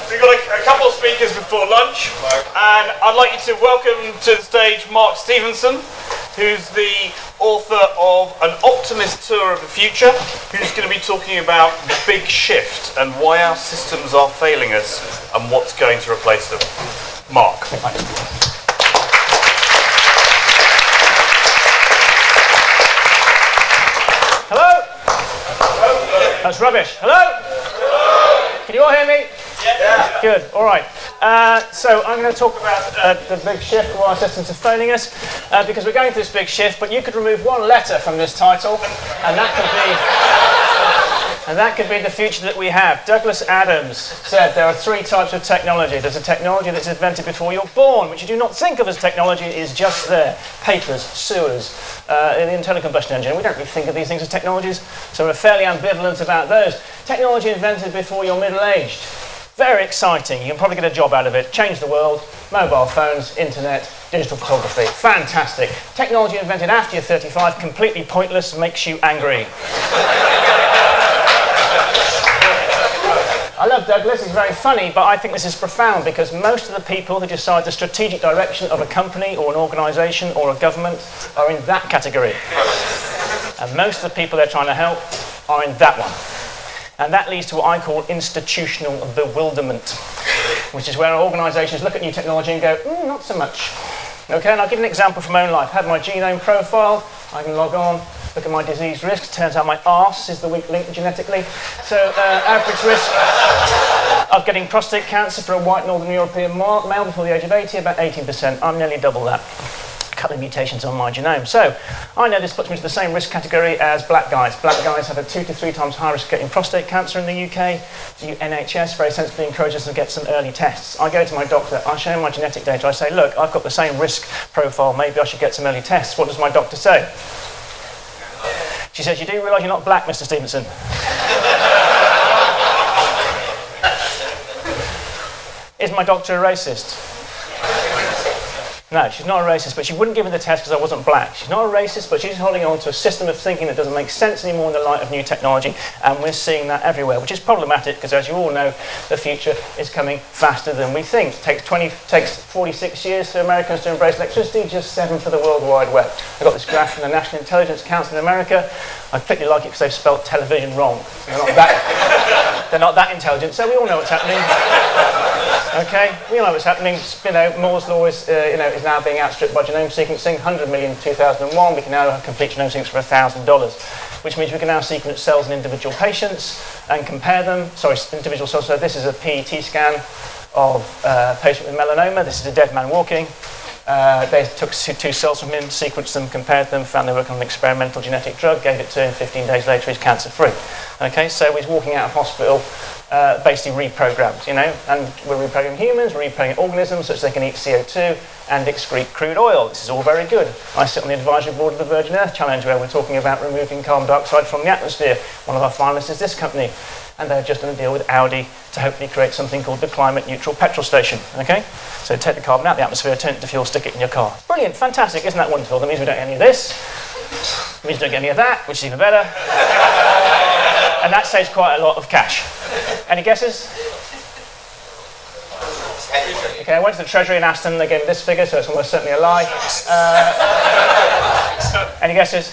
we've got a couple of speakers before lunch, and I'd like you to welcome to the stage Mark Stevenson, who's the author of An Optimist Tour of the Future, who's going to be talking about the big shift and why our systems are failing us and what's going to replace them. Mark. Hello? That's rubbish. Hello? Can you all hear me? Yeah. Good. All right. So I'm going to talk about the big shift, why our systems are failing us, because we're going through this big shift. But you could remove one letter from this title, and that could be the future that we have. Douglas Adams said there are three types of technology. There's a technology that's invented before you're born, which you do not think of as technology. It is just there. Papers, sewers, the internal combustion engine. We don't really think of these things as technologies, so we're fairly ambivalent about those. Technology invented before you're middle-aged. Very exciting. You can probably get a job out of it. Change the world. Mobile phones, internet, digital photography. Fantastic. Technology invented after you're 35, completely pointless, makes you angry. I love Douglas, he's very funny, but I think this is profound because most of the people who decide the strategic direction of a company or an organisation or a government are in that category. And most of the people they're trying to help are in that one. And that leads to what I call institutional bewilderment, which is where organisations look at new technology and go, not so much. Okay, and I'll give an example from my own life. I have my genome profile, I can log on, look at my disease risks. Turns out my arse is the weak link genetically. So average risk of getting prostate cancer for a white Northern European male before the age of 80, about 18%. I'm nearly double that. A couple of mutations on my genome. So I know this puts me into the same risk category as black guys. Black guys have a 2 to 3 times higher risk of getting prostate cancer in the UK. The NHS very sensibly encourages them to get some early tests. I go to my doctor, I show him my genetic data, I say, look, I've got the same risk profile, maybe I should get some early tests. What does my doctor say? She says, you do realise you're not black, Mr. Stevenson? Is my doctor a racist? No, she's not a racist, but she wouldn't give me the test because I wasn't black. She's not a racist, but she's holding on to a system of thinking that doesn't make sense anymore in the light of new technology, and we're seeing that everywhere, which is problematic because, as you all know, the future is coming faster than we think. It takes 46 years for Americans to embrace electricity, just 7 for the World Wide Web. I got this graph from the National Intelligence Council in America. I particularly like it because they've spelled television wrong. They're not that intelligent, so we all know what's happening. Okay, we all know what's happening. You know, Moore's law is now being outstripped by genome sequencing. 100 million in 2001. We can now have complete genome sequence for $1,000, which means we can now sequence cells in individual patients and compare them. Sorry, individual cells. So this is a PET scan of a patient with melanoma. This is a dead man walking. They took 2 cells from him, sequenced them, compared them, found they were working on an experimental genetic drug, gave it to him. 15 days later, he's cancer-free. Okay, so he's walking out of hospital, basically reprogrammed, and we're reprogramming humans, we're reprogramming organisms such that they can eat CO2 and excrete crude oil. This is all very good. I sit on the advisory board of the Virgin Earth Challenge where we're talking about removing carbon dioxide from the atmosphere. One of our finalists is this company, and they're just going to deal with Audi to hopefully create something called the climate neutral petrol station. Okay, so take the carbon out of the atmosphere, turn it to fuel, stick it in your car. Brilliant, fantastic, isn't that wonderful? That means we don't get any of this, it means we don't get any of that, which is even better, and that saves quite a lot of cash. Any guesses? Okay, I went to the Treasury and asked them, they gave me this figure, so it's almost certainly a lie. Any guesses?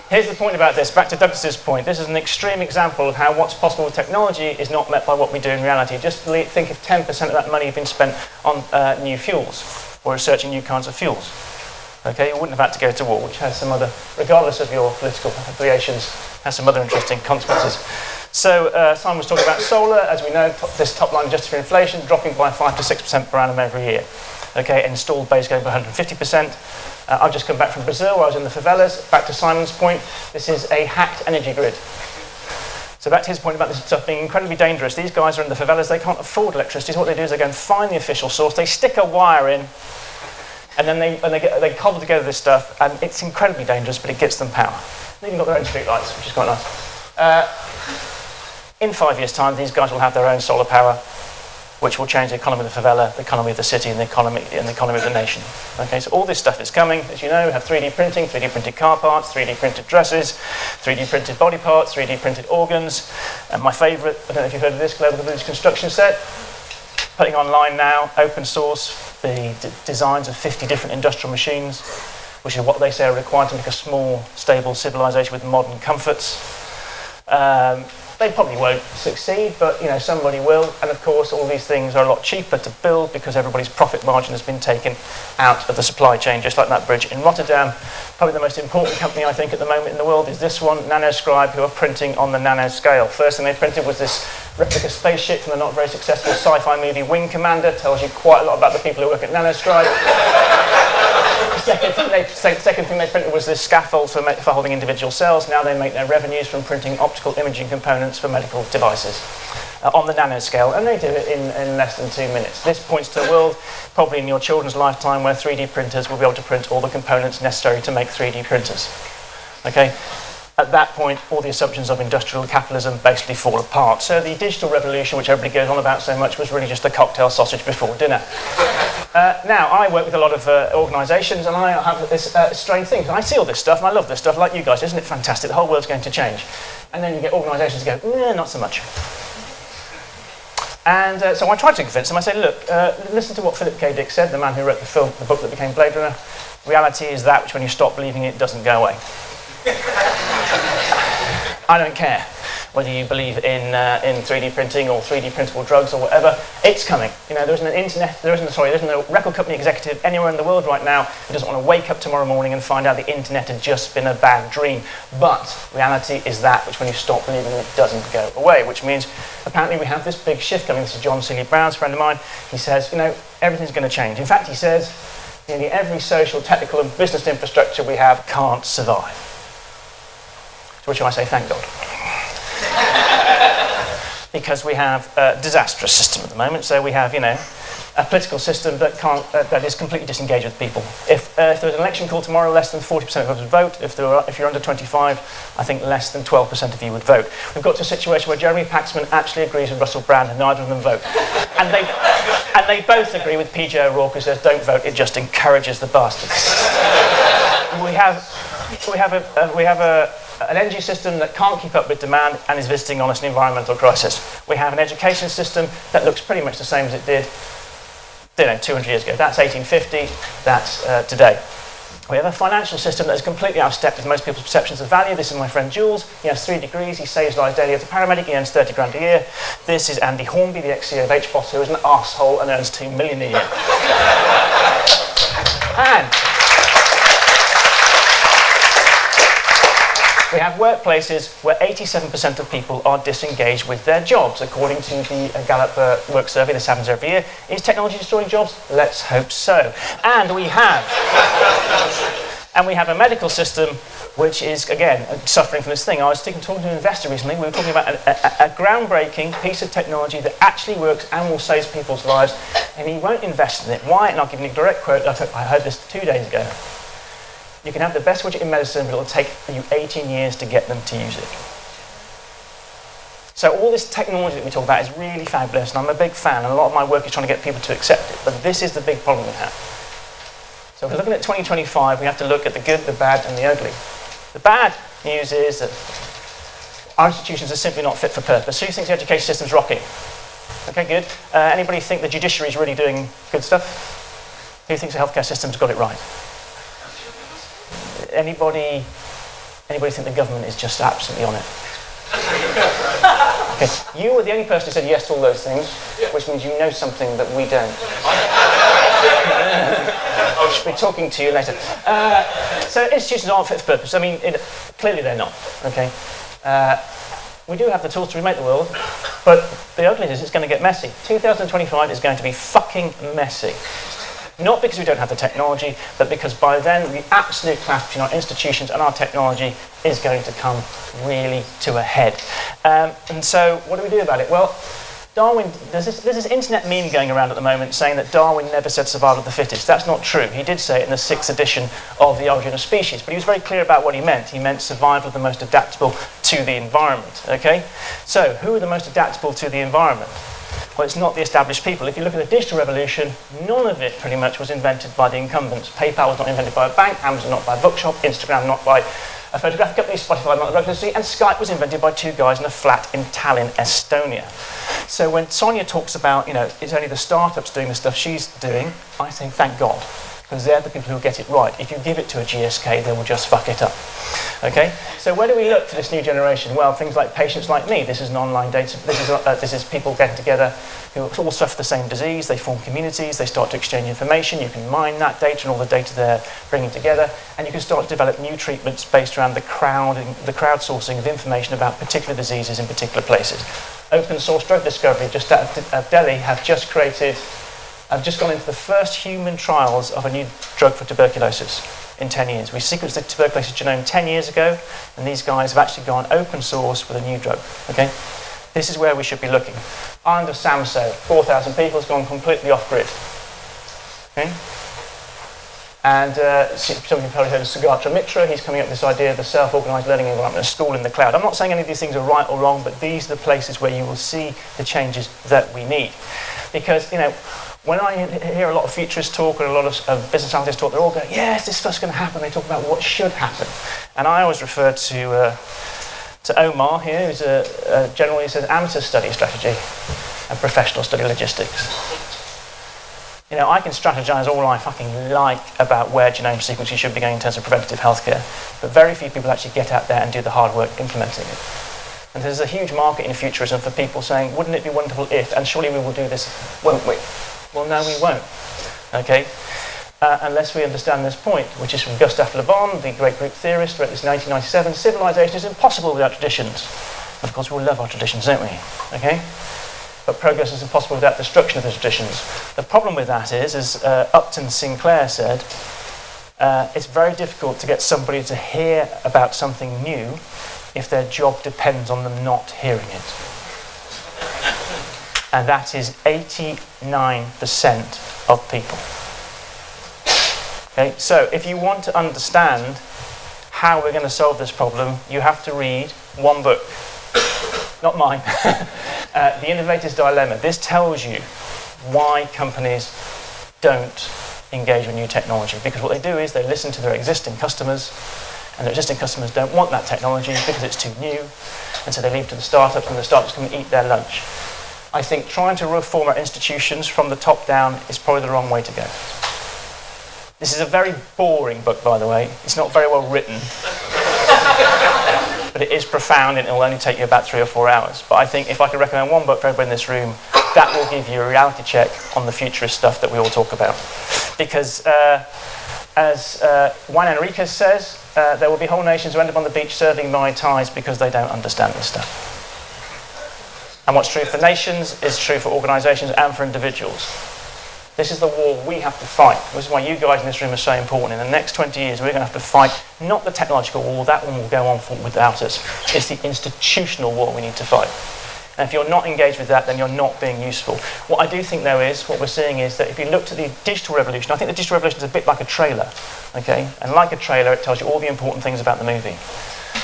Here's the point about this, back to Douglas's point. This is an extreme example of how what's possible with technology is not met by what we do in reality. Just think if 10% of that money had been spent on new fuels or researching new kinds of fuels. Okay, you wouldn't have had to go to war, which has some other, regardless of your political affiliations, has some other interesting consequences. So Simon was talking about solar. As we know, this top line adjusted for inflation, dropping by 5 to 6% per annum every year. Okay, installed base going by 150%. I've just come back from Brazil, where I was in the favelas. Back to Simon's point, this is a hacked energy grid. So back to his point about this stuff being incredibly dangerous. These guys are in the favelas, they can't afford electricity. So what they do is they go and find the official source, they stick a wire in, and then they cobble together this stuff, and it's incredibly dangerous, but it gets them power. They've even got their own street lights, which is quite nice. In 5 years' time, these guys will have their own solar power. which will change the economy of the favela, the economy of the city, and the economy of the nation. Okay, so all this stuff is coming. As you know, we have 3D printing, 3D printed car parts, 3D printed dresses, 3D printed body parts, 3D printed organs. And my favourite, I don't know if you've heard of this, Global Village construction set. Putting online now, open source, the designs of 50 different industrial machines, which is what they say are required to make a small, stable civilization with modern comforts. They probably won't succeed, but somebody will. And of course, all these things are a lot cheaper to build because everybody's profit margin has been taken out of the supply chain, just like that bridge in Rotterdam. Probably the most important company, I think, at the moment in the world is this one, Nanoscribe, who are printing on the nano scale. First thing they printed was this replica spaceship from the not very successful sci-fi movie Wing Commander. Tells you quite a lot about the people who work at Nanoscribe. Second thing they printed was this scaffold for holding individual cells. Now they make their revenues from printing optical imaging components for medical devices on the nanoscale, and they do it in less than 2 minutes. This points to a world, probably in your children's lifetime, where 3D printers will be able to print all the components necessary to make 3D printers. Okay? At that point, all the assumptions of industrial capitalism basically fall apart. So the digital revolution, which everybody goes on about so much, was really just a cocktail sausage before dinner. Now, I work with a lot of organisations, and I have this strange thing. I see all this stuff, and I love this stuff, like you guys. Isn't it fantastic? The whole world's going to change. And then you get organisations go, nah, not so much. And so I tried to convince them. I said, look, listen to what Philip K. Dick said, the man who wrote the book that became Blade Runner. Reality is that which, when you stop believing it, doesn't go away. I don't care whether you believe in 3D printing or 3D printable drugs or whatever. It's coming. There isn't a record company executive anywhere in the world right now who doesn't want to wake up tomorrow morning and find out the internet had just been a bad dream. But reality is that which, when you stop believing it, doesn't go away. Which means, apparently, we have this big shift coming. This is John Seeley Brown's friend of mine. He says, everything's going to change. In fact, he says, nearly every social, technical, and business infrastructure we have can't survive. To which I say, thank God. Because we have a disastrous system at the moment. So we have, a political system that is completely disengaged with people. If there was an election called tomorrow, less than 40% of us would vote. If you're under 25, I think less than 12% of you would vote. We've got to a situation where Jeremy Paxman actually agrees with Russell Brand, and neither of them vote. And they both agree with PJ O'Rourke, who says, don't vote, it just encourages the bastards. We have an energy system that can't keep up with demand and is visiting on us an environmental crisis. We have an education system that looks pretty much the same as it did 200 years ago. That's 1850, that's today. We have a financial system that is completely out of step with most people's perceptions of value. This is my friend Jules. He has 3 degrees. He saves lives daily as a paramedic. He earns 30 grand a year. This is Andy Hornby, the ex-CEO of HBOS, who is an arsehole and earns 2 million a year. And we have workplaces where 87% of people are disengaged with their jobs, according to the Gallup work survey. This happens every year. Is technology destroying jobs? Let's hope so. And we have a medical system which is, again, suffering from this thing. I was talking to an investor recently. We were talking about a groundbreaking piece of technology that actually works and will save people's lives, and he won't invest in it. Why? And I'll give you a direct quote. I heard this 2 days ago. You can have the best widget in medicine, but it'll take you 18 years to get them to use it. So all this technology that we talk about is really fabulous, and I'm a big fan, and a lot of my work is trying to get people to accept it. But this is the big problem we have. So if we're looking at 2025, we have to look at the good, the bad, and the ugly. The bad news is that our institutions are simply not fit for purpose. Who thinks the education system's rocking? Okay, good. Anybody think the judiciary is really doing good stuff? Who thinks the healthcare system's got it right? Anybody think the government is just absolutely on it? Okay. You were the only person who said yes to all those things, which means you know something that we don't. I should be talking to you later. So institutions aren't fit for purpose. I mean, clearly they're not. Okay. We do have the tools to remake the world, but the ugly is it's going to get messy. 2025 is going to be fucking messy. Not because we don't have the technology, but because by then the absolute clash between our institutions and our technology is going to come really to a head. And so what do we do about it? Well, Darwin, there's this internet meme going around at the moment saying that Darwin never said survival of the fittest. That's not true. He did say it in the 6th edition of The Origin of Species, but he was very clear about what he meant. He meant survival of the most adaptable to the environment. Okay? So who are the most adaptable to the environment? Well, it's not the established people. If you look at the digital revolution, none of it pretty much was invented by the incumbents. PayPal was not invented by a bank, Amazon not by a bookshop, Instagram not by a photographic company, Spotify not by a record industry, and Skype was invented by two guys in a flat in Tallinn, Estonia. So when Sonia talks about, it's only the startups doing the stuff she's doing, I think, thank God, because they're the people who get it right. If you give it to a GSK, they will just fuck it up. Okay? So where do we look for this new generation? Well, things like patients like me. This is an online data. This is people getting together who all suffer the same disease. They form communities. They start to exchange information. You can mine that data and all the data they're bringing together, and you can start to develop new treatments based around the crowdsourcing of information about particular diseases in particular places. Open source drug discovery just out of Delhi have just gone into the first human trials of a new drug for tuberculosis in 10 years. We sequenced the tuberculosis genome 10 years ago, and these guys have actually gone open source with a new drug. Okay? This is where we should be looking. Island of Samso, 4,000 people, has gone completely off-grid. Okay? And some of you have probably heard of Sugatra Mitra. He's coming up with this idea of the self-organised learning environment, a school in the cloud. I'm not saying any of these things are right or wrong, but these are the places where you will see the changes that we need. Because, when I hear a lot of futurists talk and a lot of business analysts talk, they're all going, yes, this stuff's going to happen. They talk about what should happen. And I always refer to Omar here, who's generally says amateur study strategy and professional study logistics. I can strategize all I fucking like about where genome sequencing should be going in terms of preventative healthcare, but very few people actually get out there and do the hard work implementing it. And there's a huge market in futurism for people saying, wouldn't it be wonderful if, and surely we will do this, won't we? Well, no, we won't. Okay? Unless we understand this point, which is from Gustave Le Bon, the great group theorist, wrote this in 1997, civilization is impossible without traditions. Of course, we all love our traditions, don't we? Okay? But progress is impossible without destruction of the traditions. The problem with that is, as Upton Sinclair said, it's very difficult to get somebody to hear about something new if their job depends on them not hearing it. And that is 89% of people. Okay, so if you want to understand how we're going to solve this problem, you have to read one book. Not mine. The Innovators Dilemma. This tells you why companies don't engage with new technology. Because what they do is they listen to their existing customers, and their existing customers don't want that technology because it's too new, and so they leave it to the startups, and the startups come and eat their lunch. I think trying to reform our institutions from the top down is probably the wrong way to go. This is a very boring book, by the way. It's not very well written. But it is profound, and it will only take you about 3 or 4 hours. But I think if I could recommend one book for everybody in this room, that will give you a reality check on the futurist stuff that we all talk about. Because as Juan Enriquez says, there will be whole nations who end up on the beach serving Mai Tais because they don't understand this stuff. And what's true for nations is true for organisations and for individuals. This is the war we have to fight. This is why you guys in this room are so important. In the next 20 years, we're going to have to fight not the technological war, that one will go on without us. It's the institutional war we need to fight. And if you're not engaged with that, then you're not being useful. What I do think, though, is what we're seeing is that if you looked at the digital revolution, I think the digital revolution is a bit like a trailer. Okay? And like a trailer, it tells you all the important things about the movie.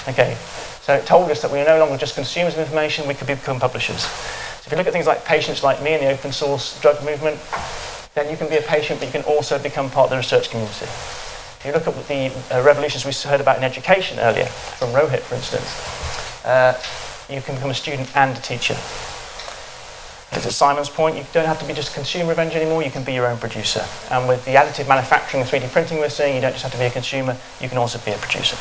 Okay? So it told us that we are no longer just consumers of information, we could become publishers. So if you look at things like patients like me in the open source drug movement, then you can be a patient, but you can also become part of the research community. If you look at the revolutions we heard about in education earlier, from Rohit, for instance, you can become a student and a teacher. To Simon's point, you don't have to be just a consumer of energy anymore, you can be your own producer. And with the additive manufacturing and 3D printing we're seeing, you don't just have to be a consumer, you can also be a producer.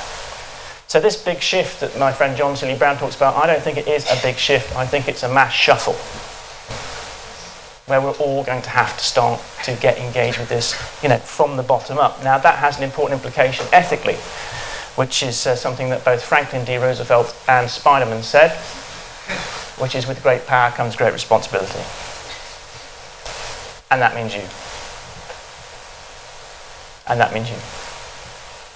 So this big shift that my friend John Seeley Brown talks about, I don't think it is a big shift, I think it's a mass shuffle, where we're all going to have to start to get engaged with this, from the bottom up. Now that has an important implication ethically, which is something that both Franklin D. Roosevelt and Spiderman said, which is with great power comes great responsibility. And that means you. And that means you.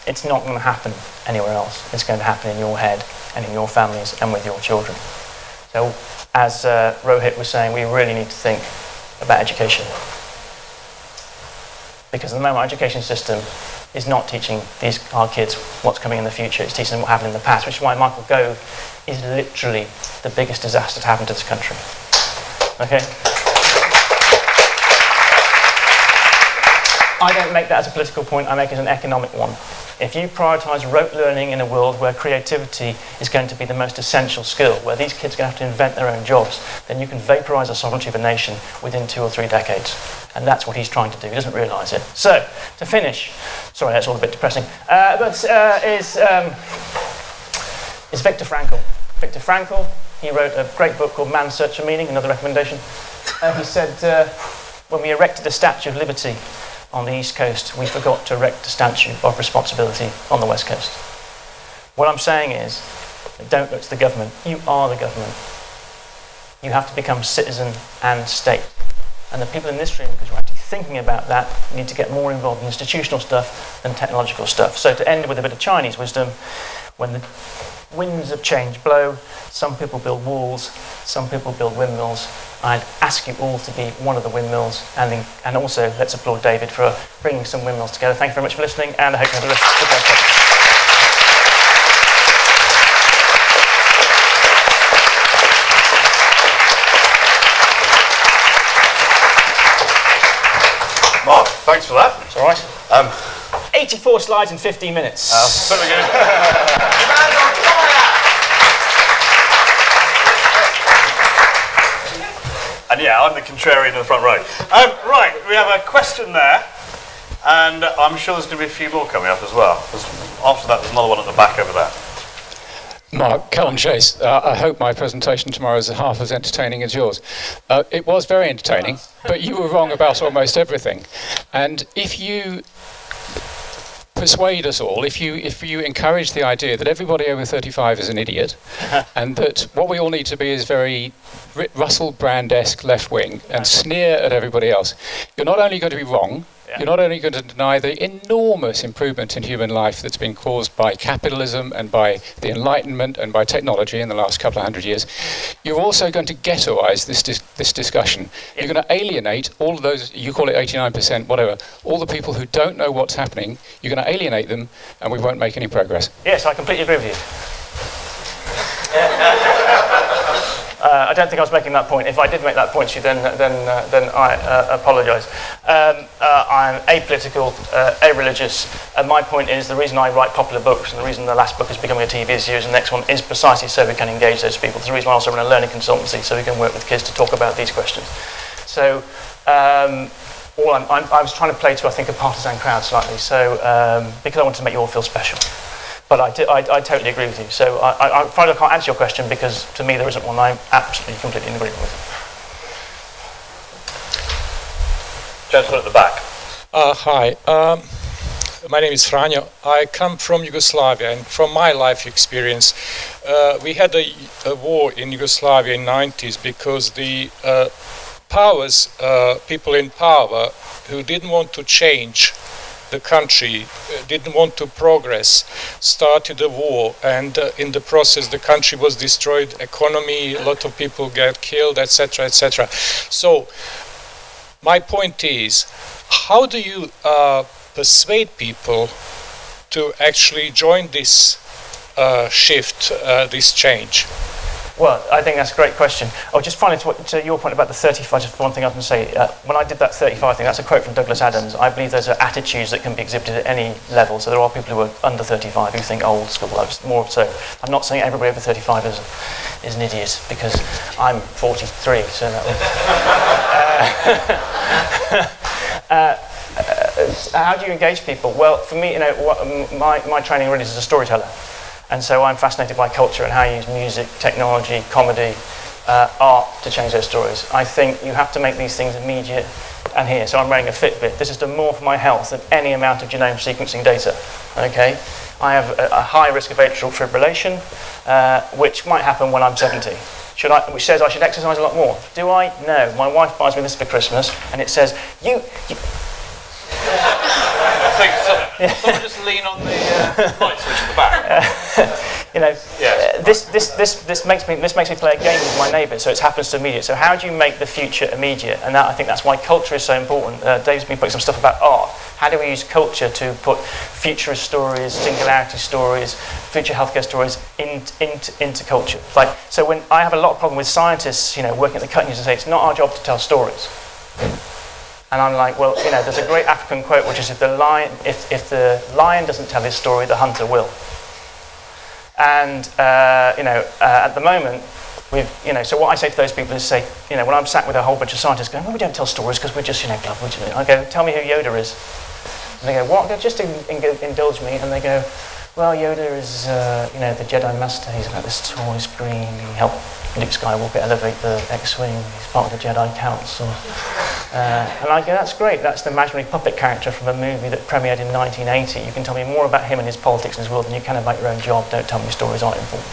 It's not going to happen anywhere else. It's going to happen in your head and in your families and with your children. So as Rohit was saying, we really need to think about education. Because at the moment, our education system is not teaching our kids what's coming in the future. It's teaching them what happened in the past, which is why Michael Gove is literally the biggest disaster to happen to this country. Okay? I don't make that as a political point, I make it as an economic one. If you prioritise rote learning in a world where creativity is going to be the most essential skill, where these kids are going to have to invent their own jobs, then you can vaporise the sovereignty of a nation within 2 or 3 decades. And that's what he's trying to do. He doesn't realise it. So, to finish, sorry, that's all a bit depressing, is Viktor Frankl. Viktor Frankl, he wrote a great book called Man's Search for Meaning, another recommendation. He said, when we erected the Statue of Liberty on the East Coast, we forgot to erect the Statue of Responsibility on the West Coast. What I'm saying is, don't look to the government. You are the government. You have to become citizen and state. And the people in this room, because we're actually thinking about that, need to get more involved in institutional stuff than technological stuff. So to end with a bit of Chinese wisdom, when the winds of change blow, some people build walls, some people build windmills. I'd ask you all to be one of the windmills, and also let's applaud David for bringing some windmills together. Thank you very much for listening, and I hope you have the rest of the day. Mark, thanks for that. It's all right. 84 slides in 15 minutes. Very good. And yeah, I'm the contrarian in the front row. Right, we have a question there, and I'm sure there's going to be a few more coming up as well. After that, there's another one at the back over there. Mark, Callum Chase. I hope my presentation tomorrow is half as entertaining as yours. It was very entertaining, but you were wrong about almost everything. And if you persuade us all, if you encourage the idea that everybody over 35 is an idiot, and that what we all need to be is very Russell Brand-esque left-wing and sneer at everybody else, you're not only going to be wrong, you're not only going to deny the enormous improvement in human life that's been caused by capitalism and by the Enlightenment and by technology in the last couple of 100 years, you're also going to ghettoise this discussion. You're going to alienate all of those, you call it 89%, whatever, all the people who don't know what's happening. You're going to alienate them, and we won't make any progress. Yes, I completely agree with you. I don't think I was making that point. If I did make that point to you, then I apologise. I'm apolitical, a-religious, and my point is the reason I write popular books and the reason the last book is becoming a TV series and the next one is precisely so we can engage those people. It's the reason I also run a learning consultancy, so we can work with kids to talk about these questions. So I was trying to play to, I think, a partisan crowd slightly, so because I wanted to make you all feel special. But I totally agree with you. So I'm afraid I can't answer your question because to me there isn't one. I'm absolutely completely in agreement with you. Gentleman at the back. Hi. My name is Franjo. I come from Yugoslavia, and from my life experience, we had a war in Yugoslavia in the 90s because the powers, people in power who didn't want to change the country, didn't want to progress, started a war, and in the process the country was destroyed, economy, a lot of people get killed, etc., etc. So my point is, how do you persuade people to actually join this shift, this change? Well, I think that's a great question. Oh, just finally to your point about the 35, just one thing I can say. When I did that 35 thing, that's a quote from Douglas Adams. I believe those are attitudes that can be exhibited at any level. So there are people who are under 35 who think old school. More so. I'm not saying everybody over 35 is an idiot, because I'm 43, so that how do you engage people? Well, for me, my training really is as a storyteller. And so I'm fascinated by culture and how you use music, technology, comedy, art to change those stories. I think you have to make these things immediate and here. So I'm wearing a Fitbit. This is to more for my health than any amount of genome sequencing data. Okay? I have a high risk of atrial fibrillation, which might happen when I'm 70. Which says I should exercise a lot more. Do I? No. My wife buys me this for Christmas, and it says, you Someone just lean on the light switch at the back. This makes me play a game with my neighbours, so it happens to immediate. So how do you make the future immediate? And I think that's why culture is so important. Dave's been putting some stuff about art. How do we use culture to put futurist stories, singularity stories, future healthcare stories into culture? So when I have a lot of problem with scientists, working at the cutting edge, and say it's not our job to tell stories. And I'm like, well, you know, there's a great African quote, which is if the lion doesn't tell his story, the hunter will. And you know, at the moment, you know, so what I say to those people is say, you know, when I'm sat with a whole bunch of scientists going, well, we don't tell stories because we're just, you know, I go, tell me who Yoda is. And they go, what? They just indulge me, and they go, well, Yoda is, you know, the Jedi Master. He's got this tall, he's green. He helped Luke Skywalker elevate the X-Wing. He's part of the Jedi Council. And I go, that's great. That's the imaginary puppet character from a movie that premiered in 1980. You can tell me more about him and his politics and his world than you can about your own job. Don't tell me stories aren't important.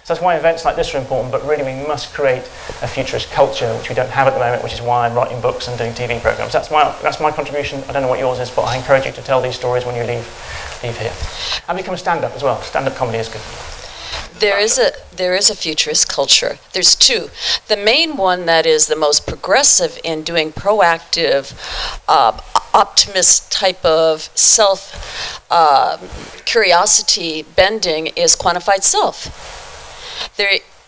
So that's why events like this are important, but really we must create a futurist culture, which we don't have at the moment, which is why I'm writing books and doing TV programs. That's my contribution. I don't know what yours is, but I encourage you to tell these stories when you leave here. And become a stand-up as well. Stand-up comedy is good. There is a futurist culture. There's two. The main one that is the most progressive in doing proactive, optimist type of self curiosity bending is quantified self.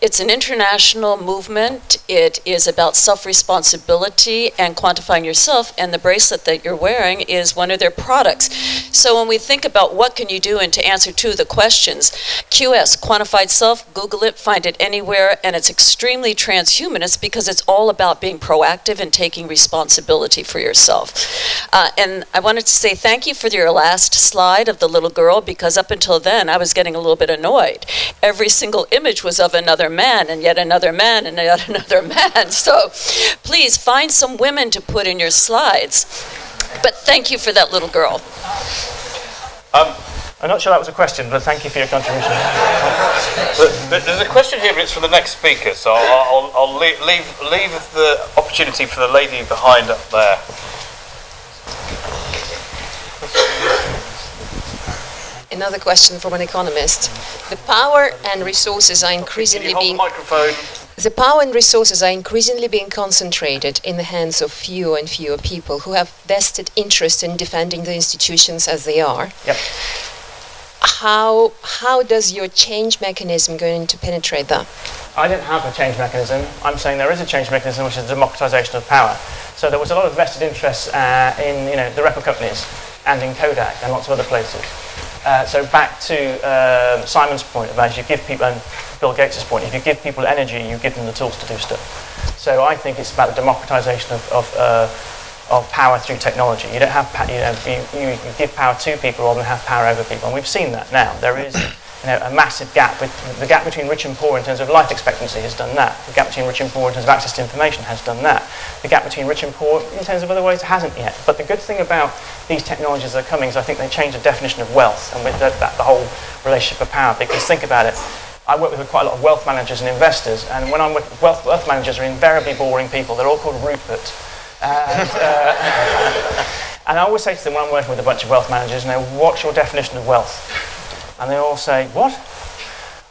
It's an international movement. It is about self-responsibility and quantifying yourself, and the bracelet that you're wearing is one of their products. So when we think about what can you do and to answer two of the questions, QS, quantified self, Google it, find it anywhere, and it's extremely transhumanist because it's all about being proactive and taking responsibility for yourself. And I wanted to say thank you for your last slide of the little girl, because up until then I was getting a little bit annoyed. Every single image was of another man and yet another man and yet another man. So please find some women to put in your slides. But thank you for that little girl. I'm not sure that was a question, but thank you for your contribution. There's a question here, but it's from the next speaker, so I'll leave the opportunity for the lady behind up there. Another question from an economist. The power and resources are increasingly being... The power and resources are increasingly being concentrated in the hands of fewer and fewer people who have vested interest in defending the institutions as they are. Yep. How does your change mechanism going to penetrate that? I don't have a change mechanism. I'm saying there is a change mechanism, which is the democratization of power. So there was a lot of vested interest in, you know, the record companies and in Kodak and lots of other places. So back to Simon's point about you give people, and Bill Gates' point, if you give people energy, you give them the tools to do stuff. So I think it's about the democratization of power through technology. You don't have, you give power to people rather than have power over people, and we've seen that now. There is, you know, a massive gap. The gap between rich and poor in terms of life expectancy has done that. The gap between rich and poor in terms of access to information has done that. The gap between rich and poor in terms of other ways hasn't yet. But the good thing about these technologies that are coming is I think they change the definition of wealth and with the whole relationship of power. Because think about it, I work with quite a lot of wealth managers and investors, and when I'm with wealth managers are invariably boring people. They're all called Rupert. And I always say to them when I'm working with a bunch of wealth managers, you know, what's your definition of wealth? And they all say, what?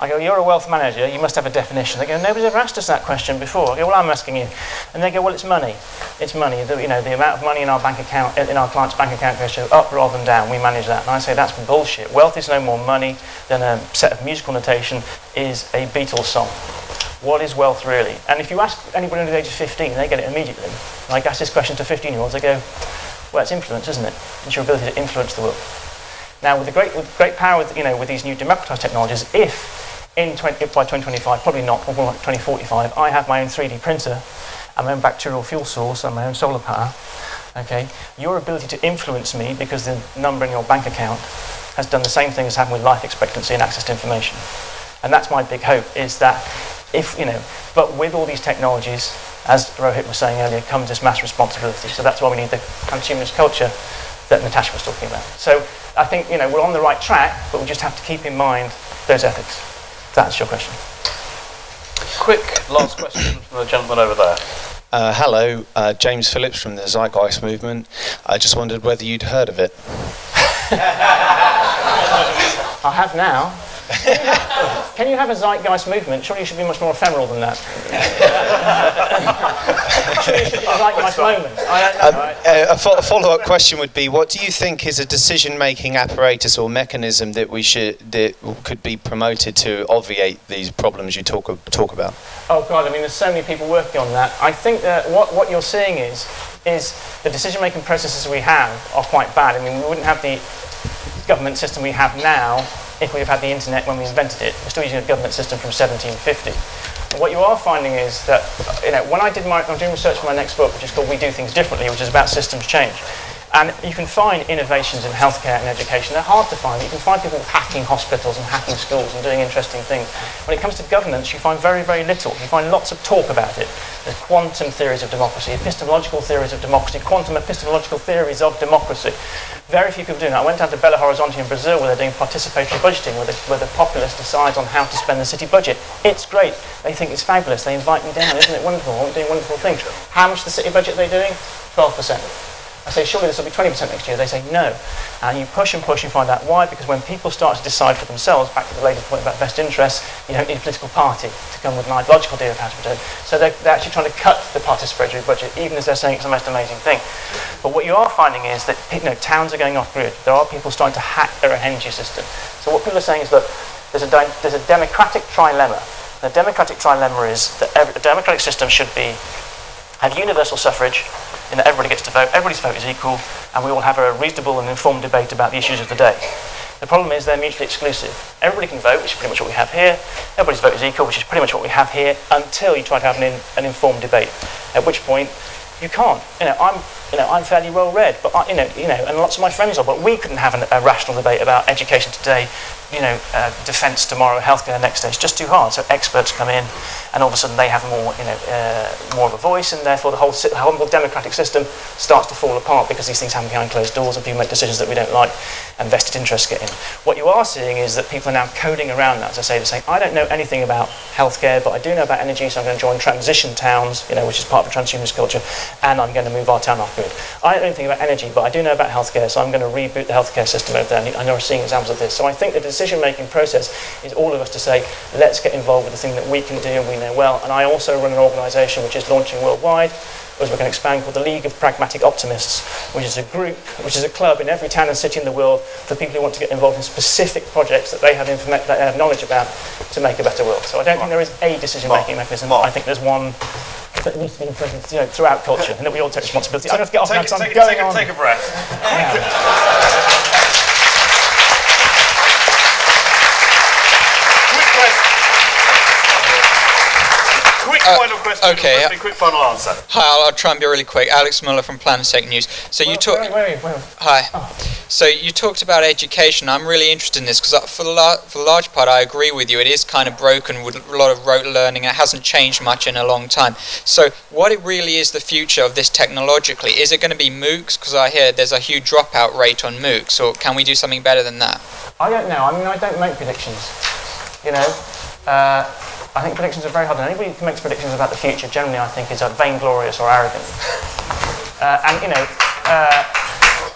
I go, you're a wealth manager, you must have a definition. They go, nobody's ever asked us that question before. I go, well, I'm asking you. And they go, well, it's money. It's money. You know, the amount of money in our bank account, in our client's bank account goes up rather than down. We manage that. And I say, that's bullshit. Wealth is no more money than a set of musical notation is a Beatles song. What is wealth really? And if you ask anybody under the age of 15, they get it immediately. And I ask this question to 15-year-olds, they go, well, it's influence, isn't it? It's your ability to influence the world. Now, with great power, with these new democratized technologies, if by 2025, probably not, or 2045, I have my own 3D printer and my own bacterial fuel source and my own solar power, okay, your ability to influence me because the number in your bank account has done the same thing as happened with life expectancy and access to information. And that's my big hope, is that but with all these technologies, as Rohit was saying earlier, comes this mass responsibility. So that's why we need the consumerist culture that Natasha was talking about. So I think, we're on the right track, but we just have to keep in mind those ethics. That's your question. Quick last question from the gentleman over there. Hello, James Phillips from the Zeitgeist Movement. I just wondered whether you'd heard of it. I have now. Can you have a Zeitgeist Movement? Surely you should be much more ephemeral than that. Surely you should be a Zeitgeist moment. A follow-up question would be, what do you think is a decision-making apparatus or mechanism that could be promoted to obviate these problems you talk about? Oh God, there's so many people working on that. I think that what you're seeing is is the decision-making processes we have are quite bad. I mean, we wouldn't have the government system we have now if we had had the internet when we invented it. We're still using a government system from 1750. And what you are finding is that, when I'm doing research for my next book, which is called We Do Things Differently, which is about systems change. And you can find innovations in healthcare and education. They're hard to find. You can find people hacking hospitals and hacking schools and doing interesting things. When it comes to governance, you find very, very little. You find lots of talk about it. There's quantum theories of democracy, epistemological theories of democracy, quantum epistemological theories of democracy. Very few people doing that. I went down to Belo Horizonte in Brazil where they're doing participatory budgeting, where the populace decides on how to spend the city budget. It's great. They think it's fabulous. They invite me down. Isn't it wonderful? We're doing wonderful things. How much the city budget are they doing? 12%. I say, surely this will be 20% next year. They say, no. And you push and push and find out why, because when people start to decide for themselves, back to the lady's point about best interests, you don't need a political party to come with an ideological idea of how to do it. So they're actually trying to cut the participatory budget, even as they're saying it's the most amazing thing. But what you are finding is that towns are going off-grid. There are people starting to hack their own energy system. So what people are saying is that there's a democratic trilemma. The democratic trilemma is that a democratic system should have universal suffrage, in that everybody gets to vote, everybody's vote is equal, and we all have a reasonable and informed debate about the issues of the day. The problem is they're mutually exclusive. Everybody can vote, which is pretty much what we have here. Everybody's vote is equal, which is pretty much what we have here, until you try to have an informed debate. At which point, you can't. I'm fairly well read, but and lots of my friends are. But we couldn't have a rational debate about education today, defence tomorrow, healthcare the next day. It's just too hard. So experts come in, and all of a sudden they have more of a voice, and therefore the whole democratic system starts to fall apart because these things happen behind closed doors, and people make decisions that we don't like, and vested interests get in. What you are seeing is that people are now coding around that. As I say, they're saying, I don't know anything about healthcare, but I do know about energy, so I'm going to join transition towns, which is part of a transhumanist culture, and I'm going to move our town off grid. I don't know anything about energy, but I do know about healthcare, so I'm going to reboot the healthcare system over there. I know we're seeing examples of this. So I think the decision-making process is all of us to say, let's get involved with the thing that we can do and we know well. And I also run an organisation which is launching worldwide, as we're going to expand, called the League of Pragmatic Optimists, which is a group, which is a club in every town and city in the world for people who want to get involved in specific projects that they have knowledge about to make a better world. So I don't think there is a decision-making mechanism. I think there's one that needs to be present throughout culture, and that we all take responsibility. I'm going to get off now because I'm going on. Take a breath. Quick final question. Okay. Quick final answer. Hi, I'll try and be really quick. Alex Muller from Planetech News. So you talked. Hi. Oh. So you talked about education. I'm really interested in this because for the large part, I agree with you. It is kind of broken with a lot of rote learning. It hasn't changed much in a long time. So what it really is the future of this technologically? Is it going to be MOOCs? Because I hear there's a huge dropout rate on MOOCs. Or can we do something better than that? I don't know. I mean, I don't make predictions. I think predictions are very hard. And anybody who makes predictions about the future, generally, I think, is vainglorious or arrogant.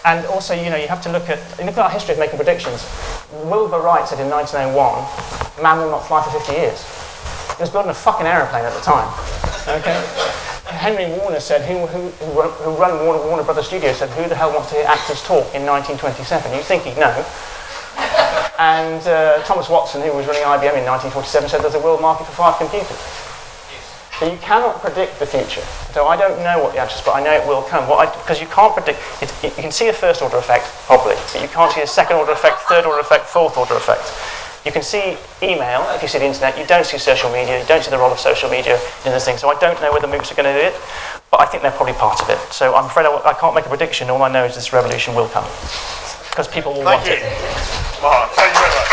And also, you have to look at our history of making predictions. Wilbur Wright said in 1901, man will not fly for 50 years. He was building a fucking aeroplane at the time. Okay. Henry Warner said, who ran Warner Brothers Studios, said, who the hell wants to hear actors talk in 1927? You'd think he'd know. And Thomas Watson, who was running IBM in 1947, said there's a world market for 5 computers. So you cannot predict the future. So I don't know what the answer is, but I know it will come. Because you can't predict, you can see a first order effect, probably, but you can't see a second order effect, third order effect, fourth order effect. You can see email, if you see the internet, you don't see social media, you don't see the role of social media in this thing. So I don't know whether MOOCs are going to do it, but I think they're probably part of it. So I'm afraid I can't make a prediction. All I know is this revolution will come. Because people will want it. Mark, thank you very much.